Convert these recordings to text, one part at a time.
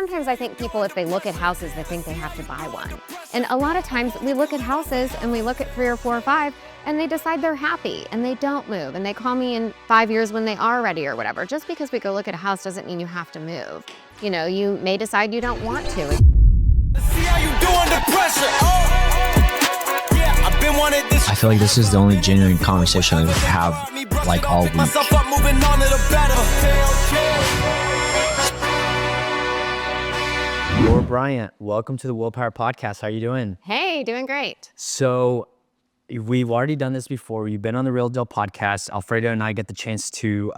sometimes I think people, if they look at houses, they think they have to buy one. And a lot of times we look at houses and we look at 3 or 4 or 5 and they decide they're happy and they don't move. And they call me in 5 years when they are ready or whatever. Just because we go look at a house doesn't mean you have to move. You know, you may decide you don't want to. See how you do under pressure. Oh. Yeah, I've been wanted this. I feel like this is the only genuine conversation we have like all week. Myself up, moving on to the better. Laura Bryant, welcome to the Willpower Podcast. How are you doing? Hey, doing great. So we've already done this before. You've been on the Real Deal podcast. Alfredo and I get the chance to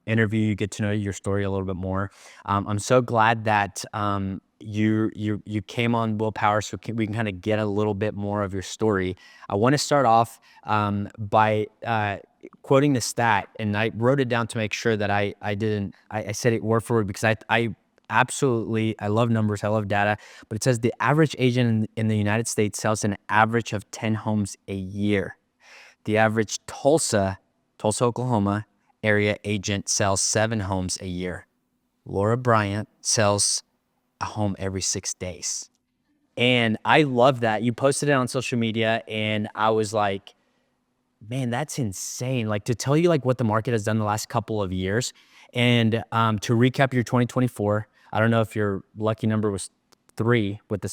interview you, get to know your story a little bit more. I'm so glad that you came on Willpower so we can kind of get a little bit more of your story. I want to start off by quoting the stat, and I wrote it down to make sure that I said it word for word, because I love numbers, I love data, but it says the average agent in the United States sells an average of 10 homes a year. The average Tulsa, Oklahoma area agent sells 7 homes a year. Laura Bryant sells a home every 6 days. And I love that. You posted it on social media and I was like, man, that's insane. Like, to tell you like what the market has done the last couple of years. And to recap your 2024, I don't know if your lucky number was 3 with the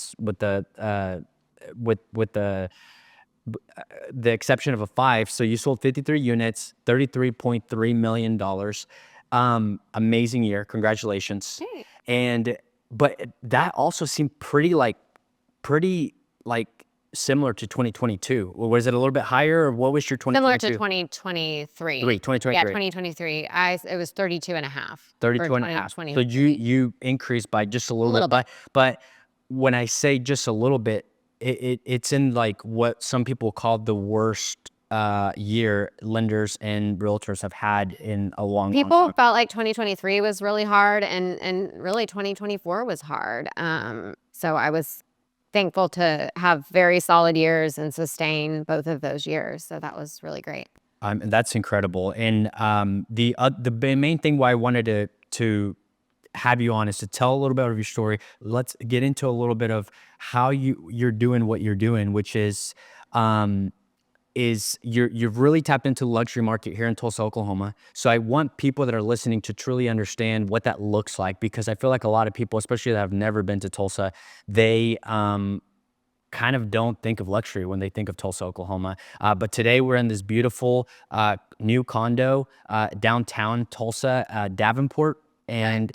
exception of a 5. So you sold 53 units, $33.3 million. Amazing year. Congratulations. Hey. But that also seemed pretty similar to 2022. Was it a little bit higher, or what was your 2022? Similar to 2023. 2023. Yeah, 2023. It was 32 and a half. 32 and a half. So you increased by just a little bit. But when I say just a little bit, it's in like what some people call the worst year lenders and realtors have had in a long time. People felt like 2023 was really hard, and really 2024 was hard. So I was thankful to have very solid years and sustain both of those years. So that was really great. And that's incredible. And the main thing why I wanted to have you on is to tell a little bit of your story. Let's get into a little bit of how you're doing what you're doing, which is you've really tapped into the luxury market here in Tulsa, Oklahoma. So I want people that are listening to truly understand what that looks like, because I feel like a lot of people, especially that have never been to Tulsa, they kind of don't think of luxury when they think of Tulsa, Oklahoma. But today we're in this beautiful new condo downtown Tulsa, Davenport. And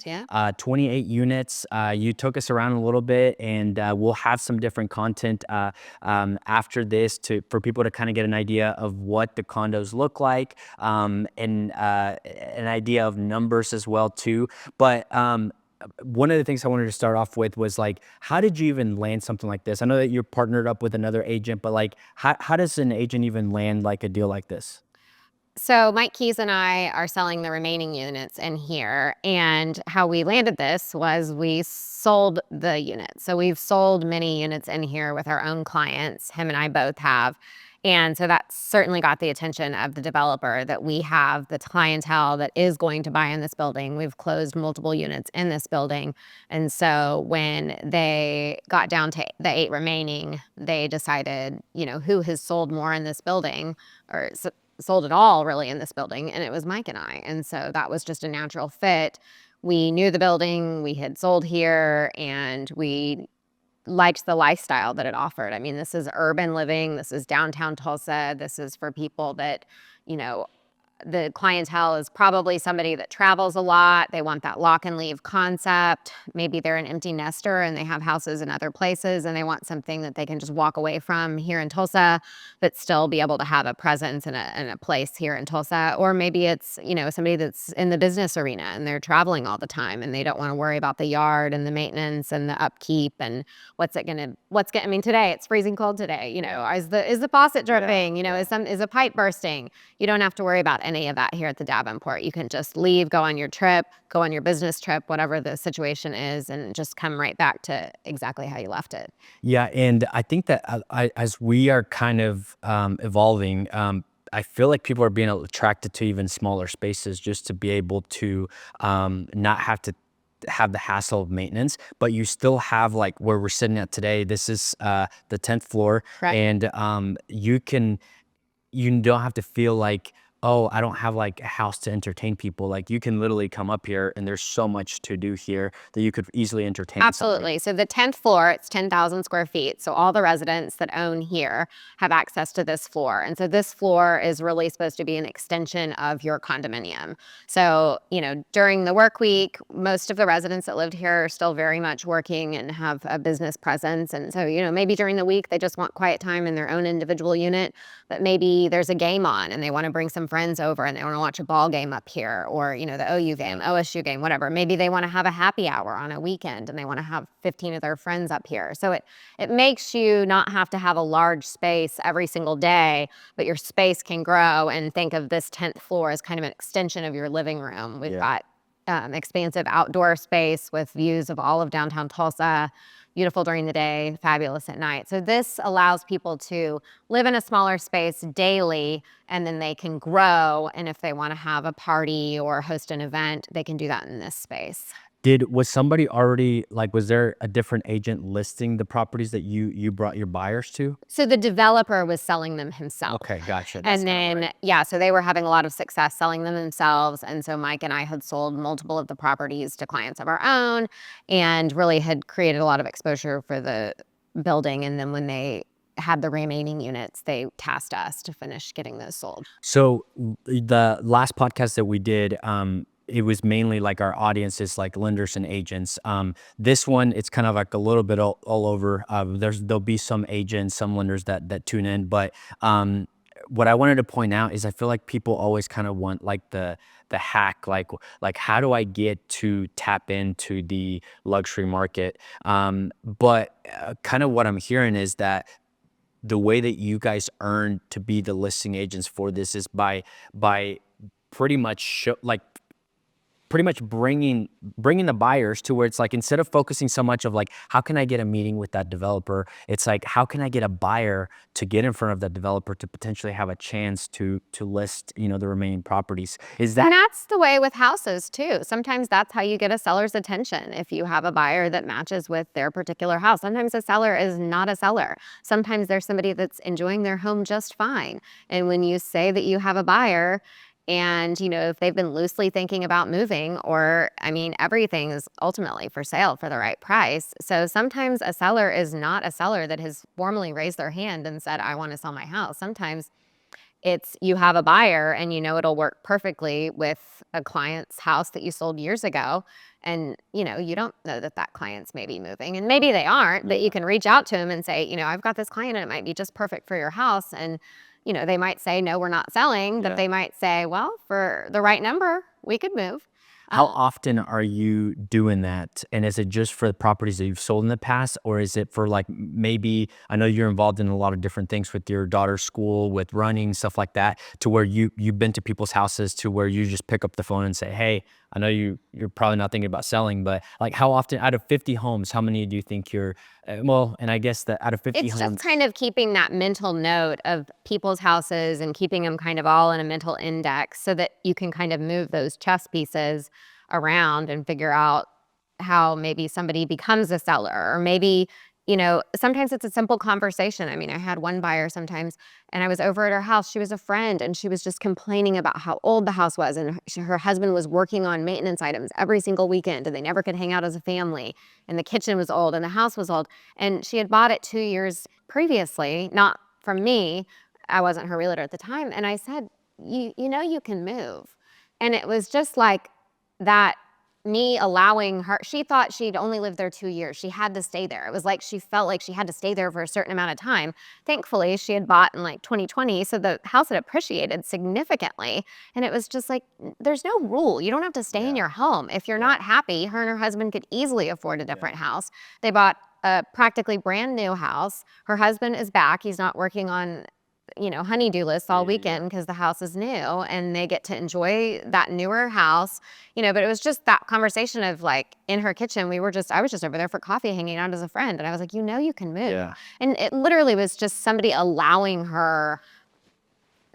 28 units. You took us around a little bit, and we'll have some different content after this for people to kind of get an idea of what the condos look like, and an idea of numbers as well too. But one of the things I wanted to start off with was like, how did you even land something like this? I know that you're partnered up with another agent, but like, how does an agent even land like a deal like this? So Mike Keys and I are selling the remaining units in here, and how we landed this was we sold the units. So we've sold many units in here with our own clients. Him and I both have. And so that certainly got the attention of the developer, that we have the clientele that is going to buy in this building. We've closed multiple units in this building. And so when they got down to the 8 remaining, they decided, who has sold more in this building, or sold it all really in this building, and it was Mike and I. And so that was just a natural fit. We knew the building, we had sold here, and we liked the lifestyle that it offered. I mean, this is urban living, this is downtown Tulsa, this is for people that, the clientele is probably somebody that travels a lot. They want that lock and leave concept. Maybe they're an empty nester and they have houses in other places, and they want something that they can just walk away from here in Tulsa, but still be able to have a presence in a place here in Tulsa. Or maybe it's, somebody that's in the business arena and they're traveling all the time and they don't want to worry about the yard and the maintenance and the upkeep and I mean, today it's freezing cold today, is the faucet dripping, is a pipe bursting? You don't have to worry about any of that here at the Davenport. You can just leave, go on your trip, go on your business trip, whatever the situation is, and just come right back to exactly how you left it. Yeah, and I think that as we are kind of evolving, I feel like people are being attracted to even smaller spaces, just to be able to not have to have the hassle of maintenance, but you still have like where we're sitting at today. This is the 10th floor, Correct. and you don't have to feel like, oh, I don't have like a house to entertain people. Like you can literally come up here and there's so much to do here that you could easily entertain somebody. Absolutely. So the 10th floor, it's 10,000 square feet. So all the residents that own here have access to this floor. And so this floor is really supposed to be an extension of your condominium. So, during the work week, most of the residents that lived here are still very much working and have a business presence. And so, maybe during the week, they just want quiet time in their own individual unit, but maybe there's a game on and they want to bring some friends over and they want to watch a ball game up here, or, the OU game, OSU game, whatever. Maybe they want to have a happy hour on a weekend and they want to have 15 of their friends up here. So it makes you not have to have a large space every single day, but your space can grow. And think of this 10th floor as kind of an extension of your living room. We've got expansive outdoor space with views of all of downtown Tulsa, beautiful during the day, fabulous at night. So this allows people to live in a smaller space daily, and then they can grow. And if they want to have a party or host an event, they can do that in this space. Was somebody already like, was there a different agent listing the properties that you brought your buyers to? So the developer was selling them himself. Okay, gotcha. That's And kinda then, so they were having a lot of success selling them themselves. And so Mike and I had sold multiple of the properties to clients of our own and really had created a lot of exposure for the building. And then when they had the remaining units, they tasked us to finish getting those sold. So the last podcast that we did, it was mainly like our audience is like lenders and agents. This one, it's kind of like a little bit all over. There'll be some agents, some lenders that tune in, but what I wanted to point out is I feel like people always kind of want like the hack, like how do I get to tap into the luxury market? But kind of what I'm hearing is that the way that you guys earn to be the listing agents for this is by pretty much pretty much bringing the buyers to where it's like, instead of focusing so much of like, how can I get a meeting with that developer? It's like, how can I get a buyer to get in front of that developer to potentially have a chance to list, the remaining properties? Is And that that's the way with houses too. Sometimes that's how you get a seller's attention. If you have a buyer that matches with their particular house, sometimes a seller is not a seller. Sometimes there's somebody that's enjoying their home just fine. And when you say that you have a buyer, and, if they've been loosely thinking about moving, or, everything is ultimately for sale for the right price. So sometimes a seller is not a seller that has formally raised their hand and said, I want to sell my house. Sometimes it's you have a buyer and it'll work perfectly with a client's house that you sold years ago. And, you don't know that client's maybe moving, and maybe they aren't, but you can reach out to them and say, I've got this client and it might be just perfect for your house. And, they might say, no, we're not selling, but they might say, well, for the right number, we could move. How often are you doing that? And is it just for the properties that you've sold in the past, or is it for like, maybe, I know you're involved in a lot of different things with your daughter's school, with running, stuff like that, to where you've been to people's houses to where you just pick up the phone and say, hey, I know you're probably not thinking about selling, but like, how often out of 50 homes, how many do you think you're, and I guess that out of 50 It's homes. just kind of keeping that mental note of people's houses and keeping them kind of all in a mental index so that you can kind of move those chess pieces around and figure out how maybe somebody becomes a seller, or maybe, sometimes it's a simple conversation. I had one buyer sometimes, and I was over at her house. She was a friend, and she was just complaining about how old the house was, and her husband was working on maintenance items every single weekend, and they never could hang out as a family, and the kitchen was old and the house was old, and she had bought it 2 years previously, not from me. I wasn't her realtor at the time, and I said, you can move. And it was just like that, me allowing her. She thought she'd only lived there 2 years. She had to stay there. It was like she felt like she had to stay there for a certain amount of time. Thankfully, she had bought in like 2020, so the house had appreciated significantly. And it was just like, there's no rule. You don't have to stay in your home. If you're not happy, her and her husband could easily afford a different house. They bought a practically brand new house. Her husband is back. He's not working on honey-do lists all weekend because the house is new, and they get to enjoy that newer house, but it was just that conversation of like, in her kitchen, I was just over there for coffee, hanging out as a friend. And I was like, you can move. Yeah. And it literally was just somebody allowing her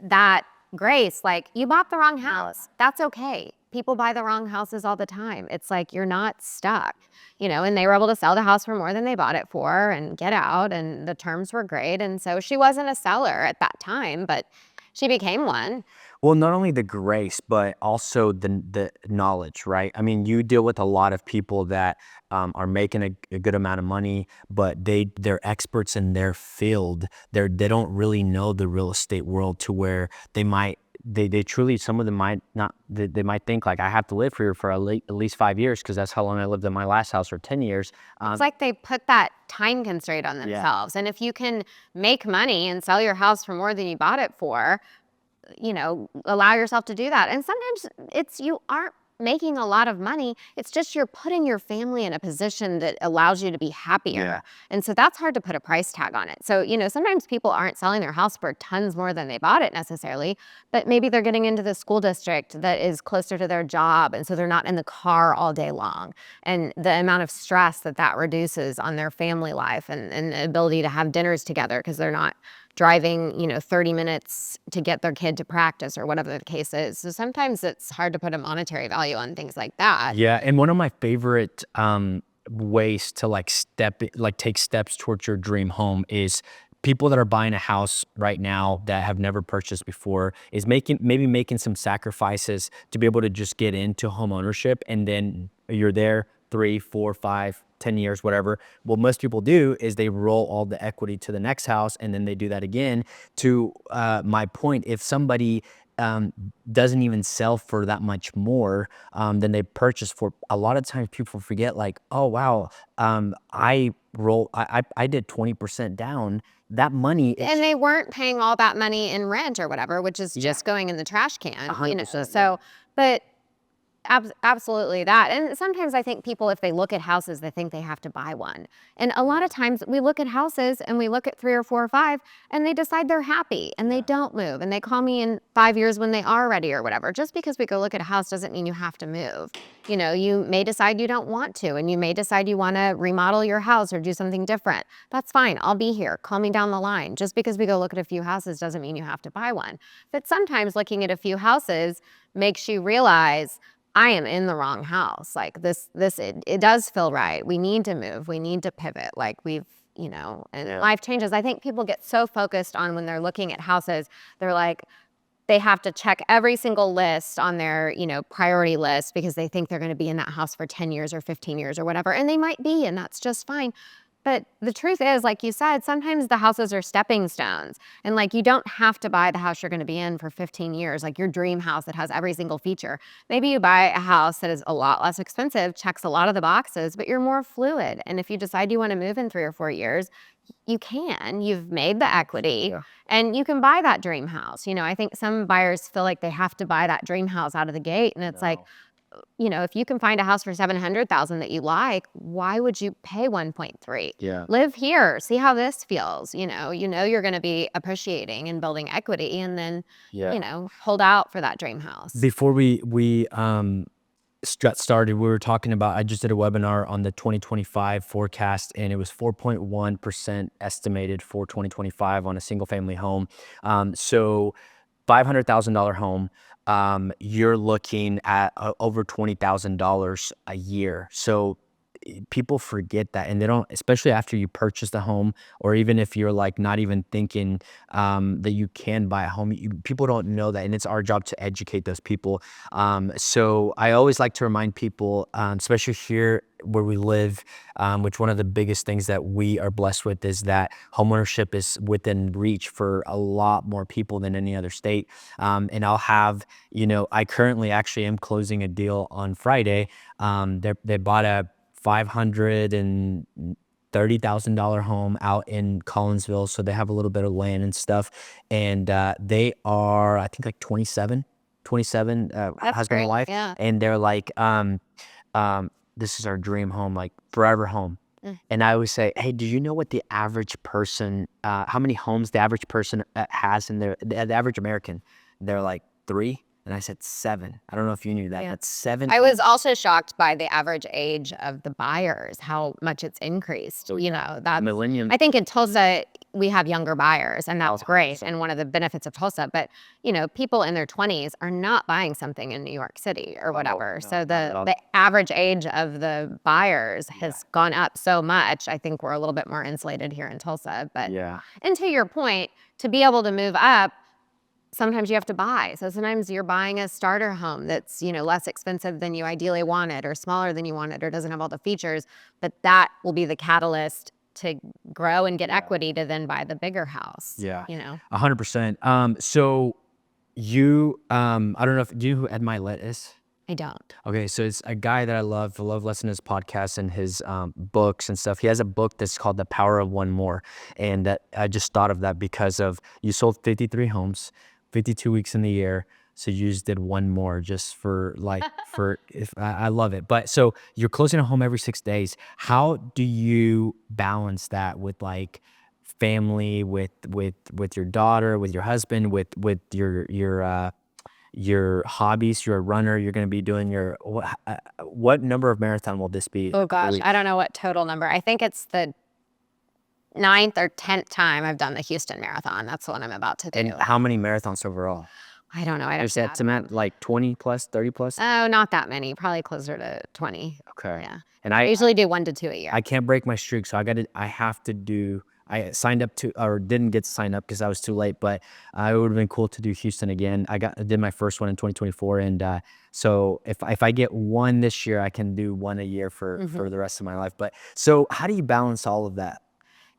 that grace. Like, you bought the wrong house. That's okay. people buy the wrong houses all the time. It's like you're not stuck, and they were able to sell the house for more than they bought it for and get out, and the terms were great. And so she wasn't a seller at that time, but she became one. Well, not only the grace, but also the knowledge, right? I mean, you deal with a lot of people that are making a good amount of money, but they're experts in their field. They don't really know the real estate world to where they truly, some of them might not, they might think like, I have to live here for at least 5 years because that's how long I lived in my last house, or 10 years. It's like they put that time constraint on themselves. And if you can make money and sell your house for more than you bought it for, allow yourself to do that. And sometimes you aren't making a lot of money. It's just you're putting your family in a position that allows you to be happier. Yeah. And so that's hard to put a price tag on it. So, sometimes people aren't selling their house for tons more than they bought it necessarily, but maybe they're getting into the school district that is closer to their job. And so they're not in the car all day long. And the amount of stress that reduces on their family life and the ability to have dinners together because they're not driving, 30 minutes to get their kid to practice or whatever the case is. So sometimes it's hard to put a monetary value on things like that. Yeah, and one of my favorite ways to take steps towards your dream home is people that are buying a house right now that have never purchased before is making some sacrifices to be able to just get into home ownership, and then you're there 3, 4, 5, 10 years, whatever. What most people do is they roll all the equity to the next house, and then they do that again. To my point, if somebody doesn't even sell for that much more than they purchased for, a lot of times people forget, like, oh wow, I did 20% down. That money is, And they weren't paying all that money in rent or whatever, which is just going in the trash can. 100%. So, but absolutely that. And sometimes I think people, if they look at houses, they think they have to buy one. And a lot of times we look at houses and we look at 3 or 4 or 5 and they decide they're happy and they don't move. And they call me in 5 years when they are ready or whatever. Just because we go look at a house doesn't mean you have to move. You may decide you don't want to, and you may decide you want to remodel your house or do something different. That's fine. I'll be here. Call me down the line. Just because we go look at a few houses doesn't mean you have to buy one. But sometimes looking at a few houses makes you realize, I am in the wrong house. Like it does feel right. We need to move. We need to pivot. Like and life changes. I think people get so focused on when they're looking at houses, they're like, they have to check every single list on their, priority list because they think they're going to be in that house for 10 years or 15 years or whatever. And they might be, and that's just fine. But the truth is, like you said, sometimes the houses are stepping stones. And like, you don't have to buy the house you're going to be in for 15 years, like your dream house that has every single feature. Maybe you buy a house that is a lot less expensive, checks a lot of the boxes, but you're more fluid. And if you decide you want to move in 3 or 4 years, you can. You've made the equity and you can buy that dream house. I think some buyers feel like they have to buy that dream house out of the gate. And it's like, if you can find a house for 700,000 that you like, why would you pay 1.3? Yeah. Live here, see how this feels. You're going to be appreciating and building equity, and then, hold out for that dream house. Before we got started, we were talking about, I just did a webinar on the 2025 forecast, and it was 4.1% estimated for 2025 on a single family home. So $500,000 home, you're looking at over $20,000 a year. So people forget that, and they don't, especially after you purchase the home, or even if you're like not even thinking that you can buy a home, people don't know that, and it's our job to educate those people. So I always like to remind people, especially here where we live, which one of the biggest things that we are blessed with is that homeownership is within reach for a lot more people than any other state. And I'll have, I currently actually am closing a deal on Friday. They bought a $530,000 home out in Collinsville, so they have a little bit of land and stuff, and they are, I think, like 27 husband and wife, and they're like, this is our dream home, like forever home. And I always say, hey, do you know what the average person, how many homes the average person has in the average American? They're like 3. And I said 7. I don't know if you knew that. Yeah. That's 7. I was also shocked by the average age of the buyers, how much it's increased. So, You know, that's millennium. I think in Tulsa we have younger buyers, and that's Oh, great, 100%. and one of the benefits of Tulsa. But you know, people in their 20s are not buying something in New York City or whatever. no, So not at all. the average age of the buyers has gone up so much. I think we're a little bit more insulated here in Tulsa. But Yeah. and to your point, to be able to move up, sometimes you have to buy. So sometimes you're buying a starter home that's, you know, less expensive than you ideally wanted or smaller than you wanted or doesn't have all the features, but that will be the catalyst to grow and get equity to then buy the bigger house. Yeah. You know, 100%. So you, I don't know if, do you know who Ed Milet is? I don't. Okay, so it's a guy that I love listening to his podcast and his books and stuff. He has a book that's called The Power of One More. And that I just thought of that because of you sold 53 homes, 52 weeks in the year. So you just did one more just for like, if I love it. But so you're closing a home every 6 days. How do you balance that with like family, with your daughter, with your husband, with your hobbies? You're a runner. You're going to be doing your what number of marathon will this be? Oh gosh, I don't know what total number. I think it's the 9th or 10th time I've done the Houston Marathon. That's the one I'm about to do. And how many marathons overall? I don't know. I There's don't that estimate like 20 plus, 30 plus. Oh, not that many. Probably closer to 20. Okay. Yeah. And I I usually do 1 to 2 a year. I can't break my streak, so I have to do. I signed up to, or didn't get to sign up because I was too late, but it would have been cool to do Houston again. I did my first one in 2024, and so if I get one this year, I can do one a year for the rest of my life. But so how do you balance all of that?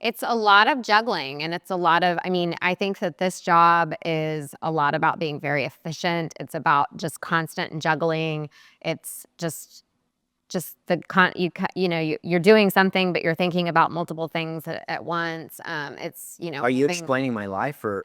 It's a lot of juggling, and it's a lot of, I mean, I think that this job is a lot about being very efficient. It's about just constant juggling. It's just you're doing something, but you're thinking about multiple things at once. It's, you know, Are you explaining my life or?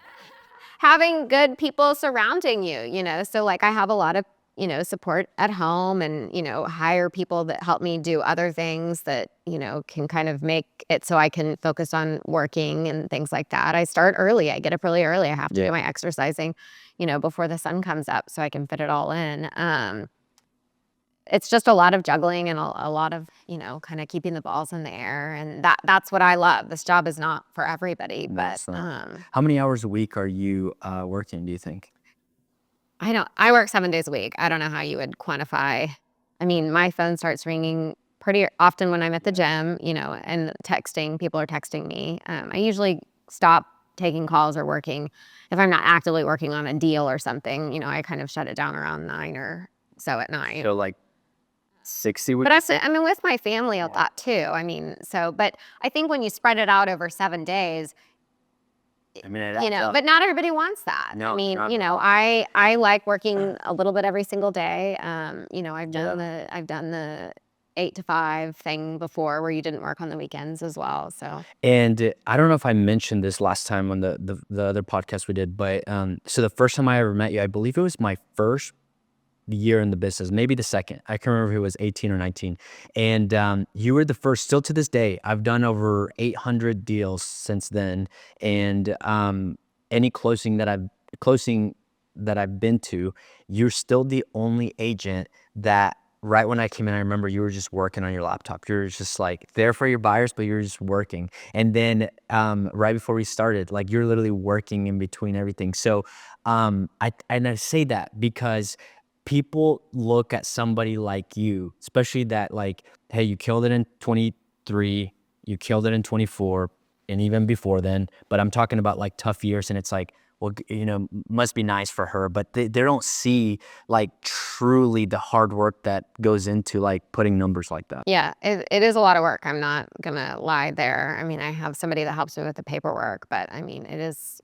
having good people surrounding you, you know? So like I have a lot of, you know, support at home and, you know, hire people that help me do other things that, you know, can kind of make it so I can focus on working and things like that. I start early. I get up really early. I have to do my exercising, you know, before the sun comes up so I can fit it all in. It's just a lot of juggling and a lot of, you know, kind of keeping the balls in the air. And that's what I love. This job is not for everybody, but How many hours a week are you working, do you think? I work 7 days a week. I don't know how you would quantify. I mean, my phone starts ringing pretty often when I'm at the gym, you know, and texting. People are texting me. I usually stop taking calls or working. If I'm not actively working on a deal or something, you know, I kind of shut it down around 9 or so at night. So like 60 would. But I mean, with my family a lot too. I mean, so, but I think when you spread it out over 7 days, I mean, you know, but not everybody wants that. No, I mean, not you know, I like working a little bit every single day. You know, I've done the 8 to 5 thing before where you didn't work on the weekends as well. So, And I don't know if I mentioned this last time on the other podcast we did, but so the first time I ever met you, I believe it was my first year in the business, maybe the second. I can't remember if it was 18 or 19. And you were the first. Still to this day, I've done over 800 deals since then. And any closing that I've been to, you're still the only agent that right when I came in, I remember you were just working on your laptop. You're just like there for your buyers, but you're just working. And then right before we started, like you're literally working in between everything. So I say that because people look at somebody like you, especially that like, hey, you killed it in 23, you killed it in 24, and even before then. But I'm talking about like tough years, and it's like, well, you know, must be nice for her, but they don't see like truly the hard work that goes into like putting numbers like that. yeah, it is a lot of work. I'm not gonna lie there. I mean, I have somebody that helps me with the paperwork, but I mean, it's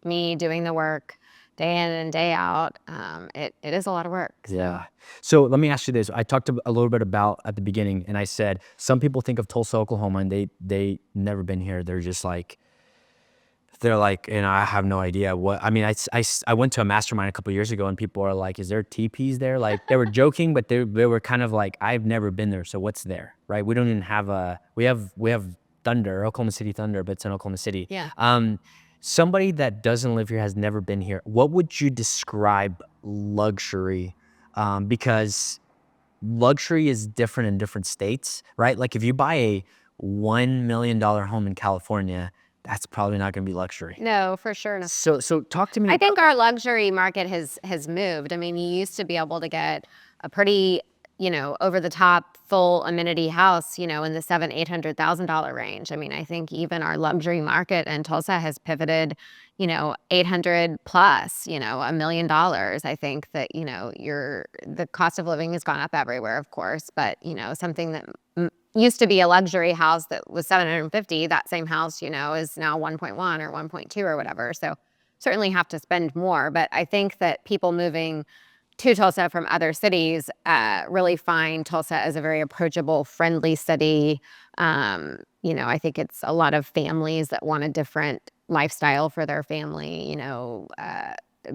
me doing the work day in and day out. It is a lot of work. Yeah. So let me ask you this. I talked a little bit about at the beginning, and I said some people think of Tulsa, Oklahoma, and they never been here. They're just like, you know, I have no idea what. I mean, I went to a mastermind a couple of years ago, and people are like, "Is there teepees there?" Like they were joking, but they were kind of like, "I've never been there, so what's there?" Right? We don't even have we have Thunder, Oklahoma City Thunder, but it's in Oklahoma City. Yeah. Somebody that doesn't live here, has never been here. What would you describe luxury, because luxury is different in different states, right? Like if you buy a $1 million home in California, that's probably not going to be luxury. No, for sure. No. So talk to me I about think our luxury market has moved. I mean, you used to be able to get a pretty, over the top full amenity house, in the $700,000-800,000 range. I mean, I think even our luxury market in Tulsa has pivoted, 800 plus, $1 million. I think that, the cost of living has gone up everywhere, of course, but something that used to be a luxury house that was 750, that same house, is now 1.1 or 1.2 or whatever. So certainly have to spend more. But I think that people moving to Tulsa from other cities really find Tulsa as a very approachable, friendly city. I think it's a lot of families that want a different lifestyle for their family,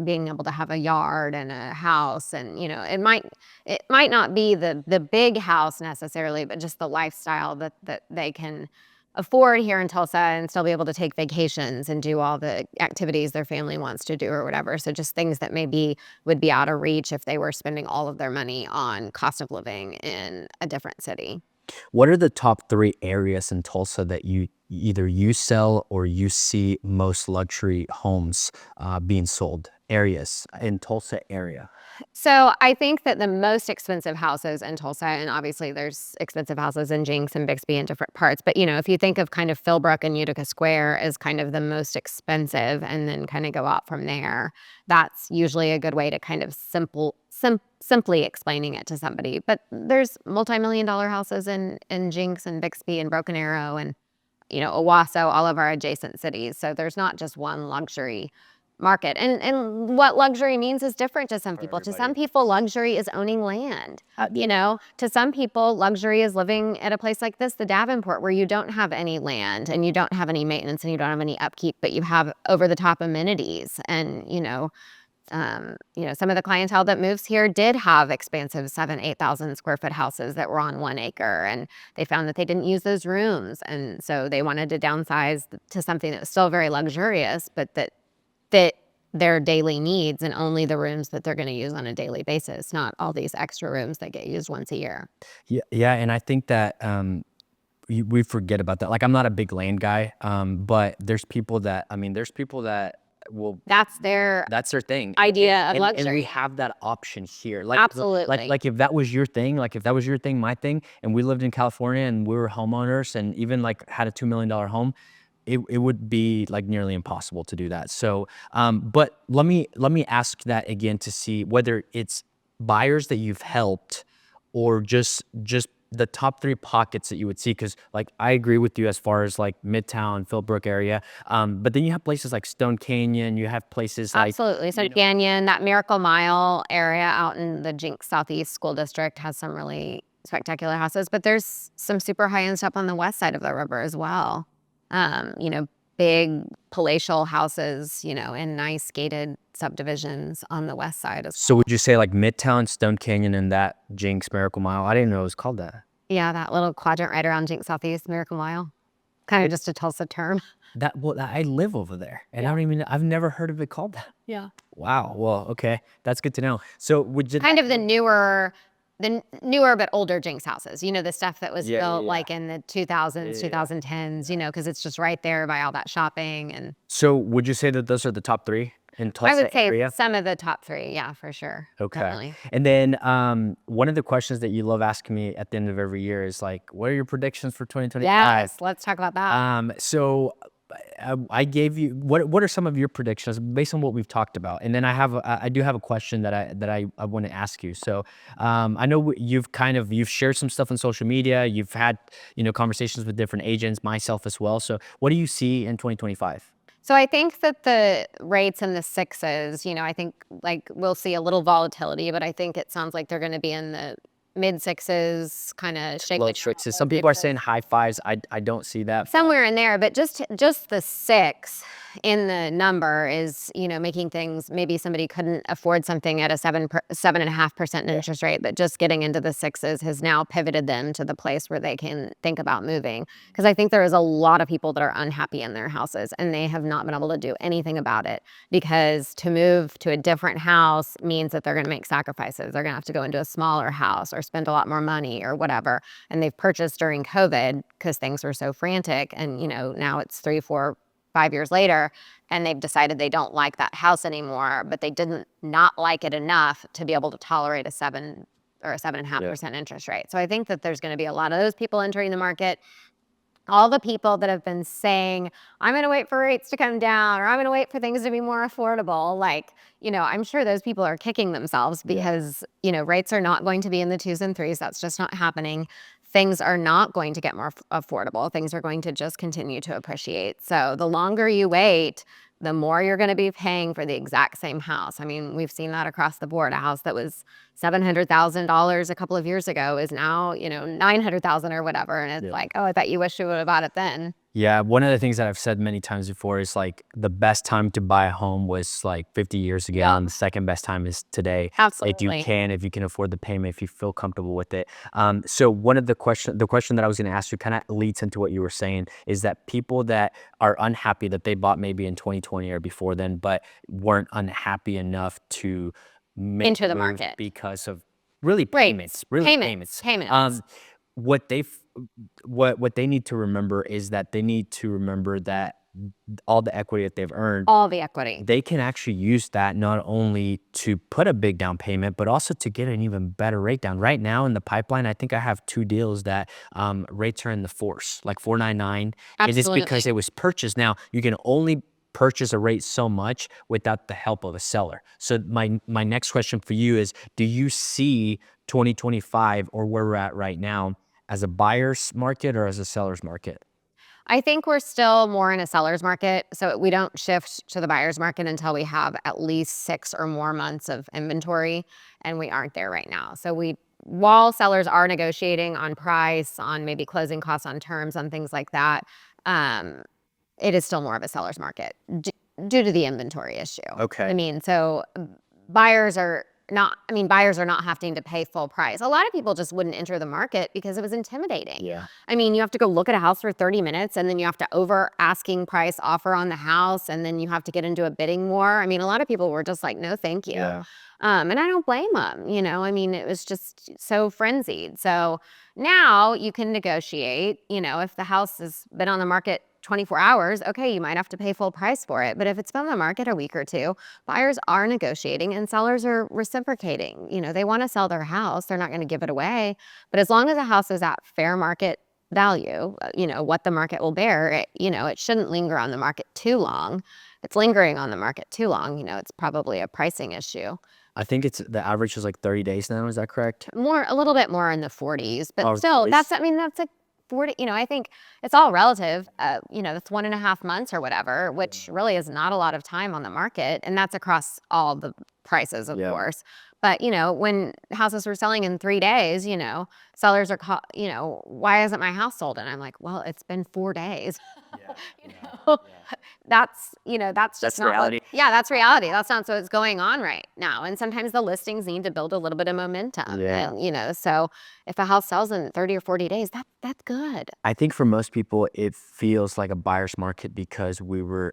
being able to have a yard and a house, and it might not be the big house necessarily, but just the lifestyle that they can afford here in Tulsa and still be able to take vacations and do all the activities their family wants to do or whatever. So just things that maybe would be out of reach if they were spending all of their money on cost of living in a different city. what are the top 3 areas in Tulsa that either you sell or you see most luxury homes being sold? Areas in Tulsa area. So I think that the most expensive houses in Tulsa, and obviously there's expensive houses in Jinx and Bixby in different parts, but if you think of kind of Philbrook and Utica Square as kind of the most expensive and then kind of go out from there, that's usually a good way to kind of simply explaining it to somebody. But there's multi-million-dollar houses in Jinx and Bixby and Broken Arrow and Owasso, all of our adjacent cities. So there's not just one luxury market. And what luxury means is different to some people. To some people, luxury is owning land. To some people, luxury is living at a place like this, the Davenport, where you don't have any land and you don't have any maintenance and you don't have any upkeep, but you have over the top amenities. And some of the clientele that moves here did have expansive 7,000-8,000 square foot houses that were on 1 acre, and they found that they didn't use those rooms, and so they wanted to downsize to something that was still very luxurious, but that fit their daily needs and only the rooms that they're going to use on a daily basis, not all these extra rooms that get used once a year. Yeah, and I think that we forget about that. Like I'm not a big land guy, but there's people that will That's their that's their thing. idea of And we luxury. have that option here. Like Absolutely. like if that was your thing, my thing, and we lived in California and we were homeowners and even like had a $2 million home, it would be like nearly impossible to do that. So, but let me ask that again to see whether it's buyers that you've helped or just the top 3 pockets that you would see. Because like I agree with you as far as like Midtown, Philbrook area, but then you have places like Stone Canyon. You have places like Absolutely. So Canyon, that Miracle Mile area out in the Jinx Southeast School District has some really spectacular houses, but there's some super high-end stuff on the west side of the river as well. Big palatial houses, in nice gated subdivisions on the west side as well. So would you say like Midtown, Stone Canyon, and that Jinx Miracle Mile? I didn't know it was called that. Yeah, that little quadrant right around Jinx Southeast, Miracle Mile. Kind of just a Tulsa term. I live over there, and I've never heard of it called that. Yeah. Wow. Well, okay, that's good to know. So would you Kind of the newer but older Jinx houses, the stuff that was built like in the 2000s, 2010s, because it's just right there by all that shopping. And So would you say that those are the top 3 in Tulsa I would say area? some of the top 3, yeah, for sure. Okay. Definitely. And then one of the questions that you love asking me at the end of every year is like, what are your predictions for 2025? Yes, let's talk about that. So I gave you what are some of your predictions based on what we've talked about, and then I do have a question that I want to ask you. So I know you've shared some stuff on social media. You've had conversations with different agents, myself as well. So what do you see in 2025? So I think that the rates in the 6s, I think like we'll see a little volatility, but I think it sounds like they're going to be in the mid sixes, kind of shake Low like sixes. Some people are saying high fives. I don't see that. somewhere in there, but just the 6 in the number is, making things, maybe somebody couldn't afford something at a 7.5% interest rate, but just getting into the 6s has now pivoted them to the place where they can think about moving. Because I think there is a lot of people that are unhappy in their houses and they have not been able to do anything about it, because to move to a different house means that they're going to make sacrifices. They're going to have to go into a smaller house or spend a lot more money or whatever. And they've purchased during COVID because things were so frantic. And, now it's 3, 4, 5 years later, and they've decided they don't like that house anymore, but they didn't not like it enough to be able to tolerate a 7 or a 7.5% interest rate. So I think that there's going to be a lot of those people entering the market. All the people that have been saying, I'm going to wait for rates to come down, or I'm going to wait for things to be more affordable. Like, I'm sure those people are kicking themselves because, rates are not going to be in the 2s and 3s. That's just not happening. Things are not going to get more affordable. Things are going to just continue to appreciate. So the longer you wait, the more you're going to be paying for the exact same house. I mean, we've seen that across the board. A house that was $700,000 a couple of years ago is now, $900,000 or whatever. And it's like, oh, I bet you wish you would have bought it then. Yeah, one of the things that I've said many times before is like the best time to buy a home was like 50 years ago, and the second best time is today. Absolutely. If you can afford the payment, if you feel comfortable with it. So one of the question that I was going to ask you kind of leads into what you were saying, is that people that are unhappy that they bought maybe in 2020 or before then, but weren't unhappy enough to make Into the move market. because of really Rates. payments. Payments. What they what they need to remember is that they need to remember that all the equity that they've earned, All the equity. they can actually use that not only to put a big down payment, but also to get an even better rate down. Right now in the pipeline, I think I have 2 deals that rates are in the 4s, like 4.99, and it's because Absolutely. it was purchased. Now you can only purchase a rate so much without the help of a seller. So my next question for you is, do you see 2025, or where we're at right now, as a buyer's market or as a seller's market? I think we're still more in a seller's market. So we don't shift to the buyer's market until we have at least 6 or more months of inventory. And we aren't there right now. So while sellers are negotiating on price, on maybe closing costs, on terms, on things like that, um, it is still more of a seller's market due to the inventory issue. Okay. I mean, so buyers are not having to pay full price. A lot of people just wouldn't enter the market because it was intimidating. Yeah. I mean, you have to go look at a house for 30 minutes, and then you have to over asking price offer on the house, and then you have to get into a bidding war. I mean, a lot of people were just like, no, thank you. Yeah. And I don't blame them, I mean, it was just so frenzied. So now you can negotiate, if the house has been on the market 24 hours, okay, you might have to pay full price for it. But if it's been on the market a week or two, buyers are negotiating and sellers are reciprocating. They want to sell their house. They're not going to give it away. But as long as the house is at fair market value, what the market will bear, it shouldn't linger on the market too long. If it's lingering on the market too long, it's probably a pricing issue. I think it's the average is like 30 days now. Is that correct? A little bit more in the 40s, but Oh, still, 40s. that's like 40, I think it's all relative. That's 1.5 months or whatever, which really is not a lot of time on the market. And that's across all the prices, of course. But, when houses were selling in 3 days, sellers are, why isn't my house sold? And I'm like, well, it's been 4 days. That's just That's not reality. that's reality. That's not what's going on right now. And sometimes the listings need to build a little bit of momentum. Yeah. And, so if a house sells in 30 or 40 days, that's good. I think for most people, it feels like a buyer's market because we're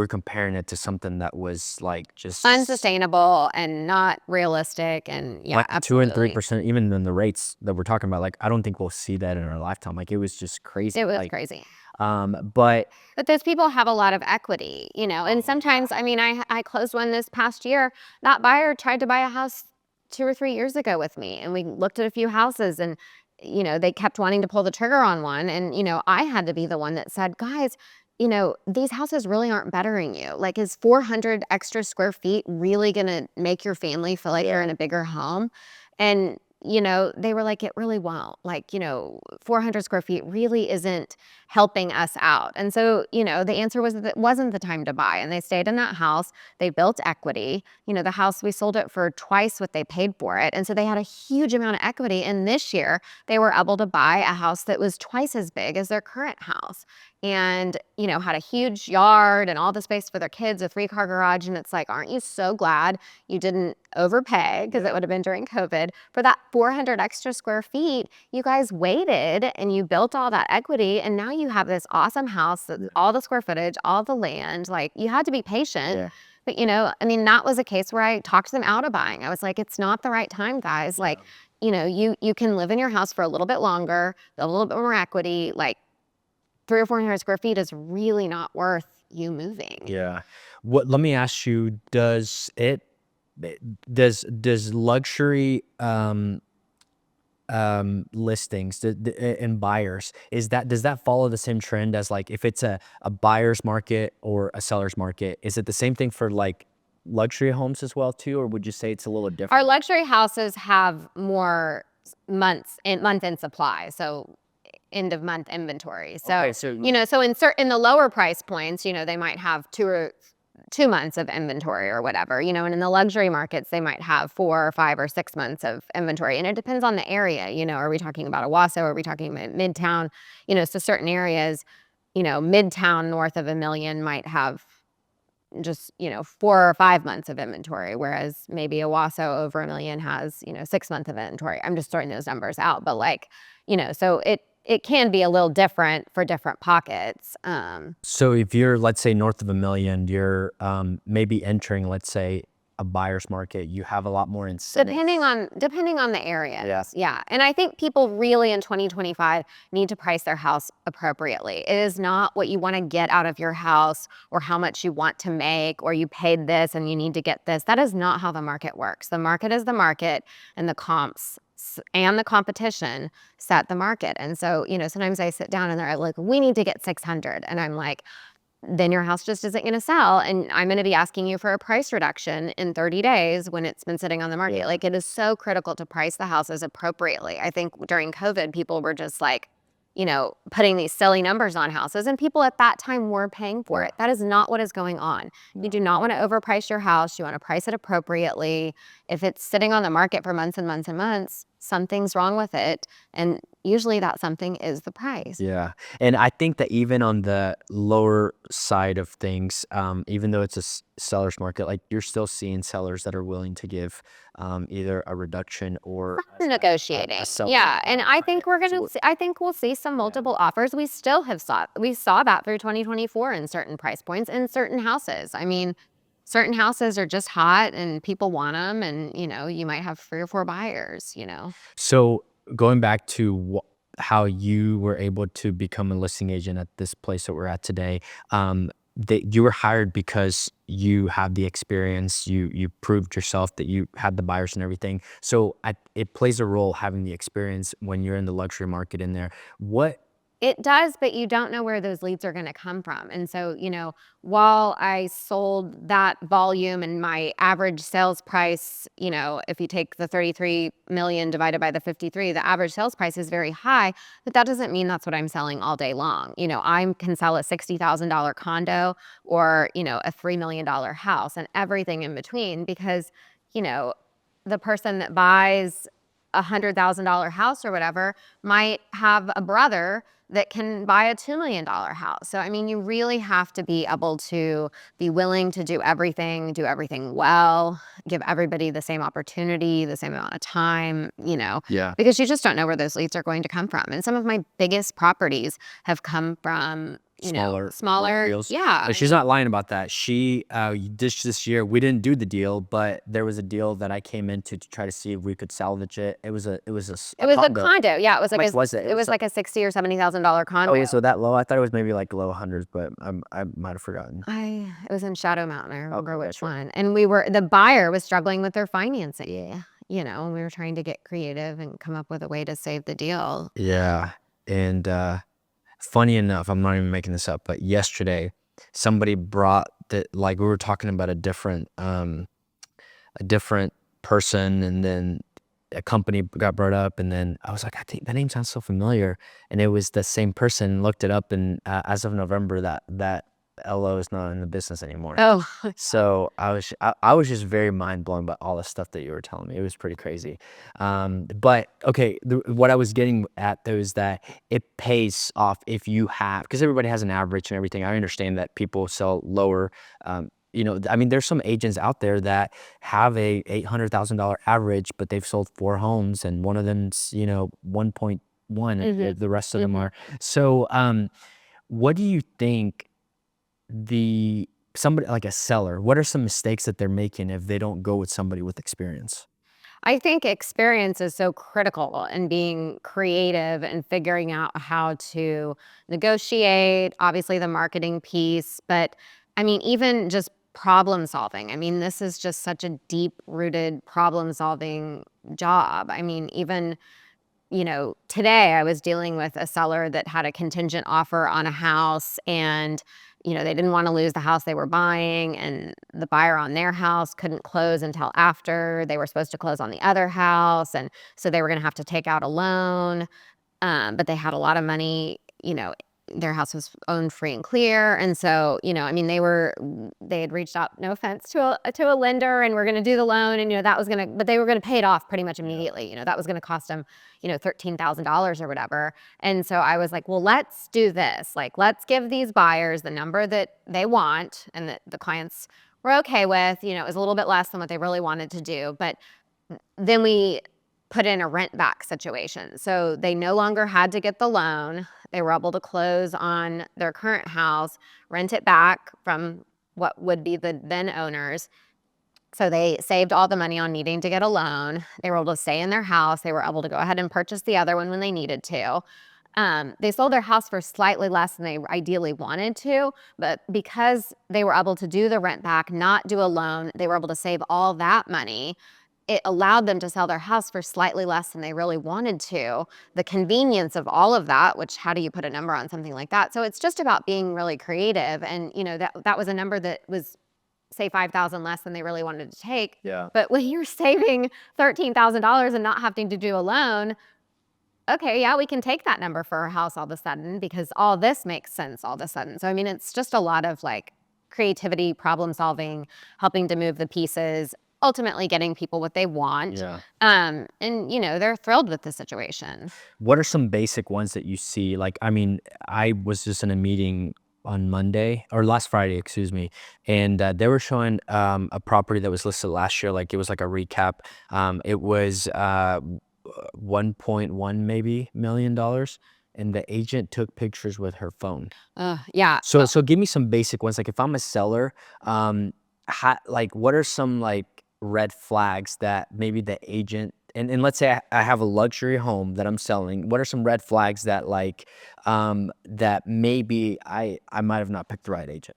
comparing it to something that was like just Unsustainable and not realistic. And yeah, like 2 and absolutely. 3%, even in the rates that we're talking about. Like, I don't think we'll see that in our lifetime. Like, it was just crazy. It was Like, crazy. but But those people have a lot of equity, and sometimes, I mean, I closed one this past year. That buyer tried to buy a house 2 or 3 years ago with me, and we looked at a few houses, and, they kept wanting to pull the trigger on one. And, I had to be the one that said, guys, these houses really aren't bettering you. Like, is 400 extra square feet really going to make your family feel like you're in a bigger home? And, they were like, it really won't. Like, 400 square feet really isn't helping us out. And so, the answer was that it wasn't the time to buy. And they stayed in that house. They built equity. The house, we sold it for twice what they paid for it. And so they had a huge amount of equity. And this year, they were able to buy a house that was twice as big as their current house and, had a huge yard and all the space for their kids, a 3-car garage. And it's like, aren't you so glad you didn't overpay, because it would have been during COVID, for that 400 extra square feet? You guys waited and you built all that equity. And now you have this awesome house, all the square footage, all the land. Like, you had to be patient. Yeah. But, that was a case where I talked them out of buying. I was like, it's not the right time, guys. Like, you can live in your house for a little bit longer, build a little bit more equity. Like, 300 or 400 square feet is really not worth you moving. Yeah. Let me ask you, does luxury listings and buyers, does that follow the same trend as, like, if it's a buyer's market or a seller's market? Is it the same thing for, like, luxury homes as well too, or would you say it's a little Our different? luxury houses have more month in supply, so end of month inventory. So, Okay, so so in the lower price points, they might have 2 months of inventory or whatever, and in the luxury markets, they might have 4 or 5 or 6 months of inventory. And it depends on the area. Are we talking about Owasso? Are we talking about Midtown? So certain areas, Midtown north of $1 million might have just, 4 or 5 months of inventory, whereas maybe Owasso over $1 million has, 6 months of inventory. I'm just throwing those numbers out, but, like, so it can be a little different for different pockets. So if you're, let's say, north of $1 million, you're maybe entering, let's say, a buyer's market, you have a lot more incentives. Depending on the area. Yeah. And I think people really in 2025 need to price their house appropriately. It is not what you want to get out of your house or how much you want to make, or you paid this and you need to get this. That is not how the market works. The market is the market, and the comps and the competition set the market. And so, sometimes I sit down and they're like, we need to get 600. And I'm like, then your house just isn't going to sell. And I'm going to be asking you for a price reduction in 30 days when it's been sitting on the market. Yeah. Like, it is so critical to price the houses appropriately. I think during COVID, people were just like, putting these silly numbers on houses, and people at that time were paying for it. That is not what is going on. You do not want to overprice your house. You want to price it appropriately. If it's sitting on the market for months and months and months, something's wrong with it. And usually that something is the price. Yeah. And I think that even on the lower side of things, even though it's a seller's market, like, you're still seeing sellers that are willing to give either a reduction or Negotiating. seller. Yeah. And I think I think we'll see some multiple offers. We saw that through 2024 in certain price points in certain houses. I mean, certain houses are just hot and people want them, and, you might have 3 or 4 buyers. So going back to how you were able to become a listing agent at this place that we're at today, that you were hired because you have the experience, you proved yourself that you had the buyers and everything. So it plays a role having the experience when you're in the luxury market in there. It does, but you don't know where those leads are going to come from. And so, while I sold that volume and my average sales price, if you take the 33 million divided by the 53, the average sales price is very high, but that doesn't mean that's what I'm selling all day long. I can sell a $60,000 condo or, a $3 million house and everything in between, because, the person that buys a $100,000 house or whatever might have a brother that can buy a $2 million house. So, I mean, you really have to be able to be willing to do everything well, give everybody the same opportunity, the same amount of time, Yeah. because you just don't know where those leads are going to come from. And some of my biggest properties have come from, smaller deals. Yeah. She's not lying about that. She this year we didn't do the deal, but there was a deal that I came into to try to see if we could salvage it. It was a condo. Yeah, it was like much was it? It was like a $60,000 or $70,000 condo. Oh yeah, so that low? I thought it was maybe like low hundreds, but I might have forgotten. It was in Shadow Mountain. I remember Okay, which sure. one. And the buyer was struggling with their financing. Yeah. And we were trying to get creative and come up with a way to save the deal. Yeah. And funny enough, I'm not even making this up, but yesterday somebody brought that, like, we were talking about a different person, and then a company got brought up, and then I was like, I think that name sounds so familiar, and it was the same person. Looked it up, and as of November, that LO is not in the business anymore. Oh, So I was just very mind blown by all the stuff that you were telling me. It was pretty crazy. But okay, what I was getting at though is that it pays off if you have, because everybody has an average and everything. I understand that people sell lower. I mean, there's some agents out there that have a $800,000 average, but they've sold 4 homes, and one of them's 1.1. hmm The rest of them hmm are. So, what do you think the somebody like a seller, what are some mistakes that they're making if they don't go with somebody with experience? I think experience is so critical in being creative and figuring out how to negotiate, obviously, the marketing piece, but I mean, even just problem solving. I mean, this is just such a deep rooted problem solving job. I mean, even today I was dealing with a seller that had a contingent offer on a house and, they didn't want to lose the house they were buying. And the buyer on their house couldn't close until after they were supposed to close on the other house. And so they were going to have to take out a loan. But they had a lot of money, their house was owned free and clear. And so, I mean, they had reached out, no offense, to a lender and we're going to do the loan. And, that was but they were going to pay it off pretty much immediately. That was going to cost them, $13,000 or whatever. And so I was like, well, let's do this. Like, let's give these buyers the number that they want and that the clients were okay with. It was a little bit less than what they really wanted to do. But then we put in a rent back situation. So they no longer had to get the loan. They were able to close on their current house, rent it back from what would be the then owners. So they saved all the money on needing to get a loan. They were able to stay in their house. They were able to go ahead and purchase the other one when they needed to. They sold their house for slightly less than they ideally wanted to, but because they were able to do the rent back, not do a loan, they were able to save all that money. It allowed them to sell their house for slightly less than they really wanted to. The convenience of all of that, which how do you put a number on something like that? So it's just about being really creative. And that was a number that was, say, 5,000 less than they really wanted to take. Yeah. But when you're saving $13,000 and not having to do a loan, okay, yeah, we can take that number for our house all of a sudden because all this makes sense all of a sudden. So I mean, it's just a lot of like creativity, problem solving, helping to move the pieces, ultimately getting people what they want. Yeah. And they're thrilled with the situation. What are some basic ones that you see? Like, I mean, I was just in a meeting on Monday or last Friday, excuse me, and they were showing a property that was listed last year. Like, it was like a recap. It was 1.1 maybe $1 million, and the agent took pictures with her phone. Yeah. So give me some basic ones. Like, if I'm a seller, like, what are some like red flags that maybe the agent, and let's say I have a luxury home that I'm selling. What are some red flags that like that maybe I might have not picked the right agent?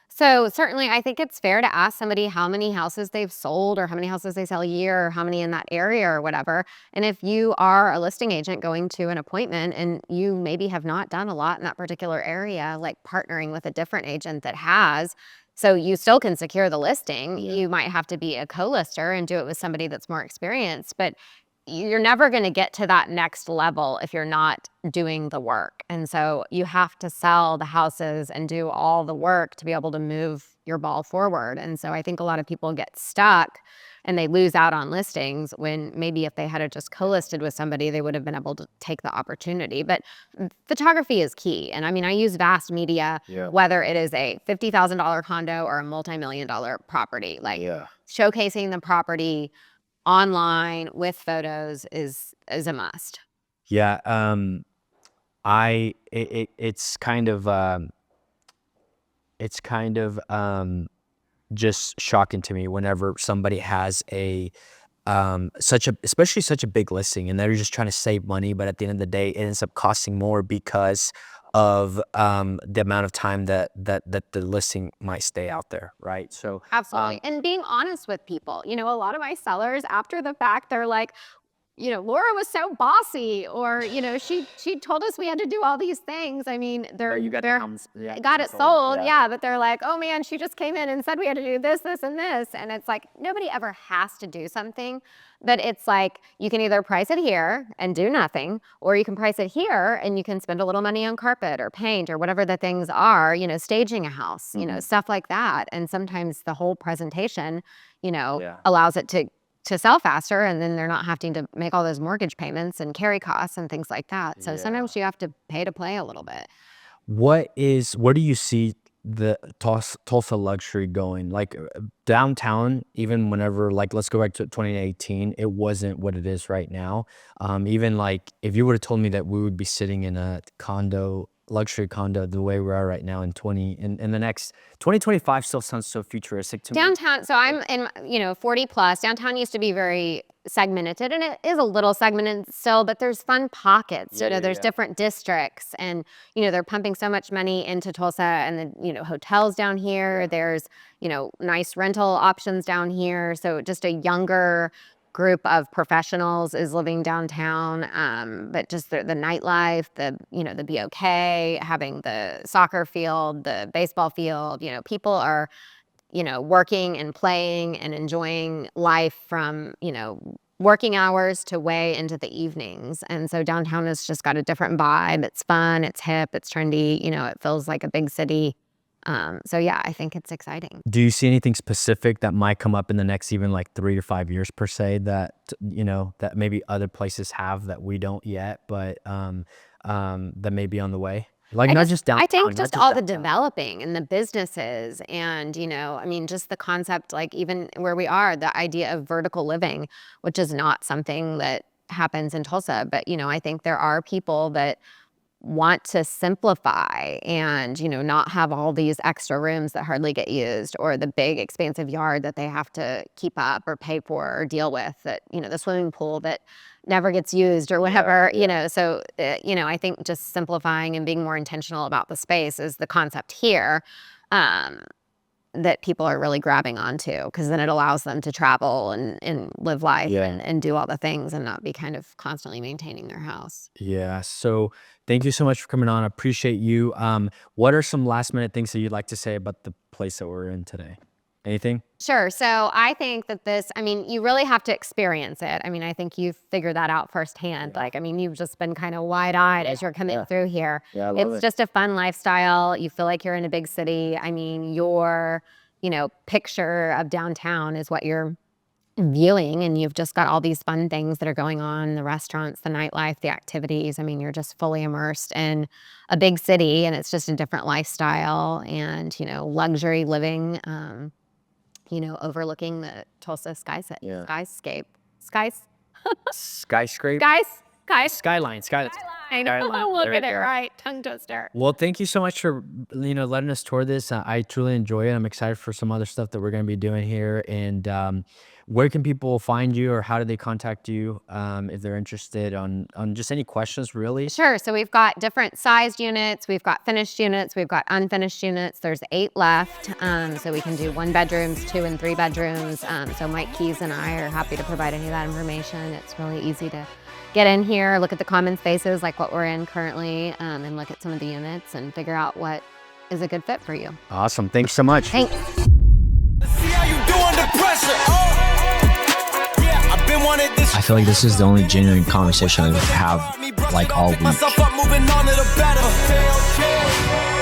So certainly, I think it's fair to ask somebody how many houses they've sold or how many houses they sell a year or how many in that area or whatever. And if you are a listing agent going to an appointment and you maybe have not done a lot in that particular area, like partnering with a different agent that has, so you still can secure the listing. Yeah. You might have to be a co-lister and do it with somebody that's more experienced, but you're never going to get to that next level if you're not doing the work. And so you have to sell the houses and do all the work to be able to move your ball forward. And so I think a lot of people get stuck and they lose out on listings when maybe if they had just co-listed with somebody, they would have been able to take the opportunity. But photography is key. And I mean, I use vast media, Yeah. whether it is a $50,000 condo or a multi-million-dollar property, like Yeah. showcasing the property online with photos is a must. Yeah. It's kind of just shocking to me whenever somebody has a especially such a big listing, and they're just trying to save money, but at the end of the day it ends up costing more because of the amount of time that the listing might stay out there, right? Absolutely. And being honest with people. A lot of my sellers after the fact, they're like, Laura was so bossy, or, she told us we had to do all these things. I mean, you got the they're house, yeah, got it sold, sold, yeah. yeah, but they're like, oh man, she just came in and said we had to do this, this, and this. And it's like, nobody ever has to do something, but it's like, you can either price it here and do nothing, or you can price it here and you can spend a little money on carpet or paint or whatever the things are, staging a house, stuff like that. And sometimes the whole presentation, Yeah. allows it to sell faster, and then they're not having to make all those mortgage payments and carry costs and things like that. So sometimes you have to pay to play a little bit. Where do you see the Tulsa luxury going? Like downtown, even whenever, like, let's go back to 2018, it wasn't what it is right now. Even like if you would have told me that we would be sitting in a luxury condo the way we are right now in the next 2025 still sounds so futuristic to me. Downtown, so I'm in, 40 plus. Downtown used to be very segmented, and it is a little segmented still, but there's fun pockets. There's different districts, and, they're pumping so much money into Tulsa, and then, hotels down here. There's, nice rental options down here. So just a younger group of professionals is living downtown, but just the nightlife, the BOK, having the soccer field, the baseball field, people are, working and playing and enjoying life from, working hours to way into the evenings. And so downtown has just got a different vibe. It's fun, it's hip, it's trendy, it feels like a big city. So yeah, I think it's exciting. Do you see anything specific that might come up in the next even like 3 to 5 years per se that that maybe other places have that we don't yet, but that may be on the way? Like not just downtown. I think just all the downtown. developing and the businesses, and I mean, just the concept, like even where we are, the idea of vertical living, which is not something that happens in Tulsa, but I think there are people that want to simplify and not have all these extra rooms that hardly get used, or the big expansive yard that they have to keep up or pay for or deal with, that the swimming pool that never gets used or whatever. So I think just simplifying and being more intentional about the space is the concept here, that people are really grabbing onto, because then it allows them to travel and live life and do all the things and not be kind of constantly maintaining their house. Yeah. So thank you so much for coming on. I appreciate you. What are some last minute things that you'd like to say about the place that we're in today? Anything? Sure. So I think that you really have to experience it. I mean, I think you've figured that out firsthand. Like, I mean, you've just been kind of wide-eyed as you're coming through here. Yeah, I love It's it. just a fun lifestyle. You feel like you're in a big city. I mean, your, picture of downtown is what you're viewing, and you've just got all these fun things that are going on, the restaurants, the nightlife, the activities. I mean, you're just fully immersed in a big city, and it's just a different lifestyle and, luxury living. Overlooking the Tulsa skyscape. Skyscraper. Skyline. Skyline. We'll There get we it go. right. Tongue twister. Well, thank you so much for letting us tour this. I truly enjoy it. I'm excited for some other stuff that we're going to be doing here. And where can people find you, or how do they contact you if they're interested on just any questions, really? Sure. So we've got different sized units. We've got finished units. We've got unfinished units. There's 8 left. So we can do 1 bedrooms, 2 and 3 bedrooms. So Mike Keys and I are happy to provide any of that information. It's really easy to get in here, look at the common spaces like what we're in currently, and look at some of the units and figure out what is a good fit for you. Awesome. Thanks so much. Thanks. See how you do under pressure. Yeah, I've been wanting this. I feel like this is the only genuine conversation I have like all week. Myself up, moving on to the better.